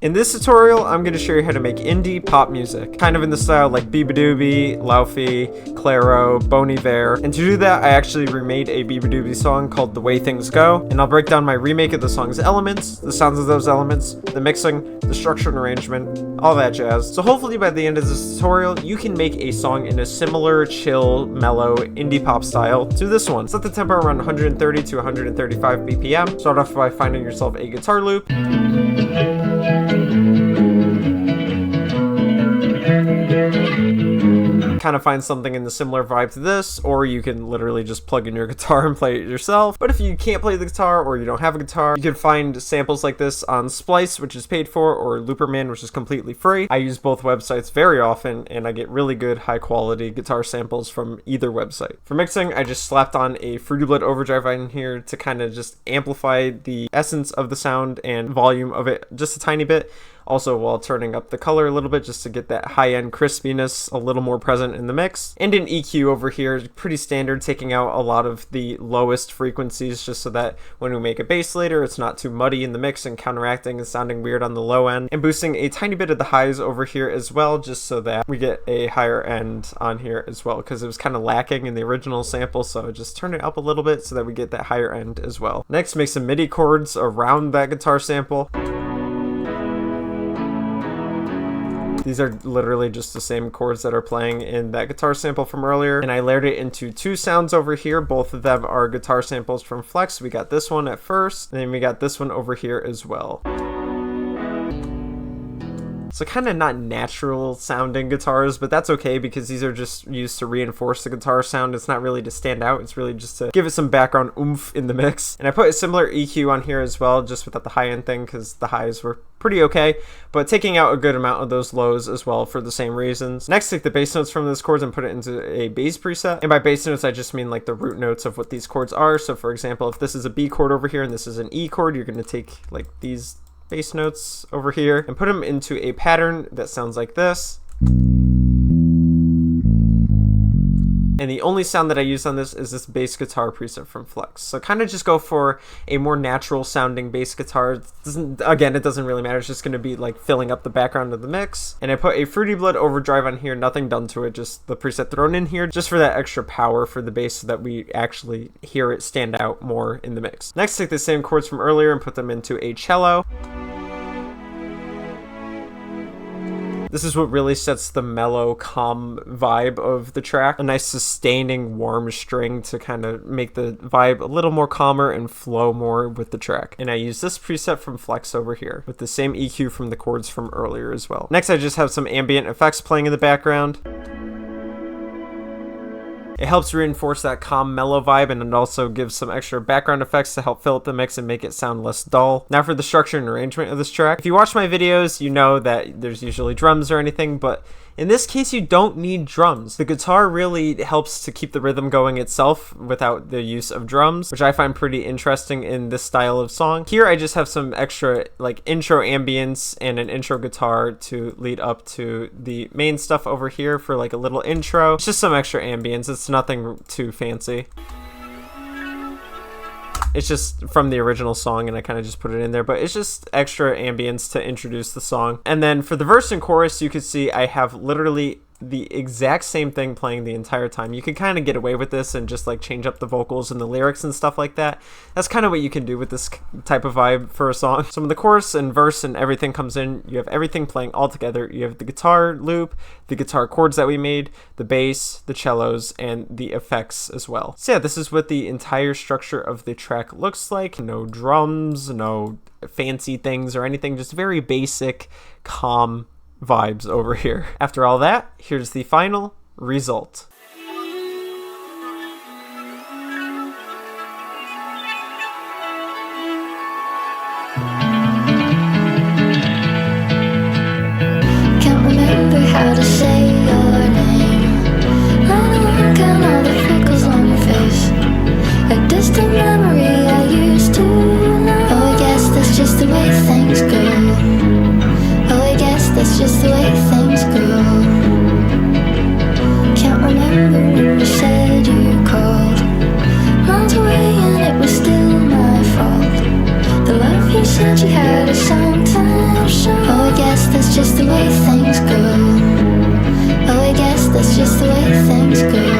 In this tutorial, I'm going to show you how to make indie pop music, kind of in the style like Beabadoobee, Laufey, Clairo, Iver. And to do that, I actually remade a Beabadoobee song called The Way Things Go, and I'll break down my remake of the song's elements, the sounds of those elements, the mixing, the structure and arrangement, all that jazz. So hopefully by the end of this tutorial, you can make a song in a similar, chill, mellow, indie pop style to this one. Set the tempo around 130 to 135 BPM. Start off by finding yourself a guitar loop. Kind of find something in the similar vibe to this, or you can literally just plug in your guitar and play it yourself. But if you can't play the guitar or you don't have a guitar, you can find samples like this on Splice, which is paid for, or Looperman, which is completely free. I use both websites very often, and I get really good high quality guitar samples from either website. For mixing, I just slapped on a Fruity Blood overdrive in here to kind of just amplify the essence of the sound and volume of it just a tiny bit. Also while turning up the color a little bit just to get that high-end crispiness a little more present in the mix. And an EQ over here, pretty standard, taking out a lot of the lowest frequencies just so that when we make a bass later, it's not too muddy in the mix and counteracting and sounding weird on the low end. And boosting a tiny bit of the highs over here as well, just so that we get a higher end on here as well, because it was kind of lacking in the original sample, so I just turned it up a little bit so that we get that higher end as well. Next, make some MIDI chords around that guitar sample. These are literally just the same chords that are playing in that guitar sample from earlier. And I layered it into two sounds over here. Both of them are guitar samples from Flex. We got this one at first, and then we got this one over here as well. So kind of not natural sounding guitars, but that's okay because these are just used to reinforce the guitar sound. It's not really to stand out. It's really just to give it some background oomph in the mix. And I put a similar EQ on here as well, just without the high end thing because the highs were pretty okay, but taking out a good amount of those lows as well for the same reasons. Next, take the bass notes from this chords and put it into a bass preset. And by bass notes, I just mean like the root notes of what these chords are. So for example, if this is a B chord over here and this is an E chord, you're going to take like these bass notes over here and put them into a pattern that sounds like this. And the only sound that I use on this is this bass guitar preset from Flex. So kind of just go for a more natural sounding bass guitar. It doesn't really matter. It's just going to be like filling up the background of the mix. And I put a Fruity Blood overdrive on here, nothing done to it, just the preset thrown in here, just for that extra power for the bass so that we actually hear it stand out more in the mix. Next, take the same chords from earlier and put them into a cello. This is what really sets the mellow, calm vibe of the track. A nice sustaining, warm string to kind of make the vibe a little more calmer and flow more with the track. And I use this preset from Flex over here with the same EQ from the chords from earlier as well. Next, I just have some ambient effects playing in the background. It helps reinforce that calm, mellow vibe, and it also gives some extra background effects to help fill up the mix and make it sound less dull. Now for the structure and arrangement of this track. If you watch my videos, you know that there's usually drums or anything, but in this case, you don't need drums. The guitar really helps to keep the rhythm going itself without the use of drums, which I find pretty interesting in this style of song. Here, I just have some extra like intro ambience and an intro guitar to lead up to the main stuff over here for like a little intro. It's just some extra ambience. It's nothing too fancy. It's just from the original song and I kind of just put it in there, but it's just extra ambience to introduce the song. And then for the verse and chorus, you can see I have literally the exact same thing playing the entire time. You can kind of get away with this and just like change up the vocals and the lyrics and stuff like that. That's kind of what you can do with this type of vibe for a song. So when the chorus and verse and everything comes in, you have everything playing all together. You have the guitar loop, the guitar chords that we made, the bass, the cellos, and the effects as well. So yeah, this is what the entire structure of the track looks like. No drums, no fancy things or anything, just very basic, calm vibes over here. After all that, here's the final result. Can't remember how to say your name. Count all the freckles on your face. A distant memory I used to know. Oh, I guess that's just the way things go. That's just the way things go. Can't remember when you said you called. Miles away and it was still my fault. The love you said you had is sometimes shown. just the way things go. Oh, I guess that's just the way things go.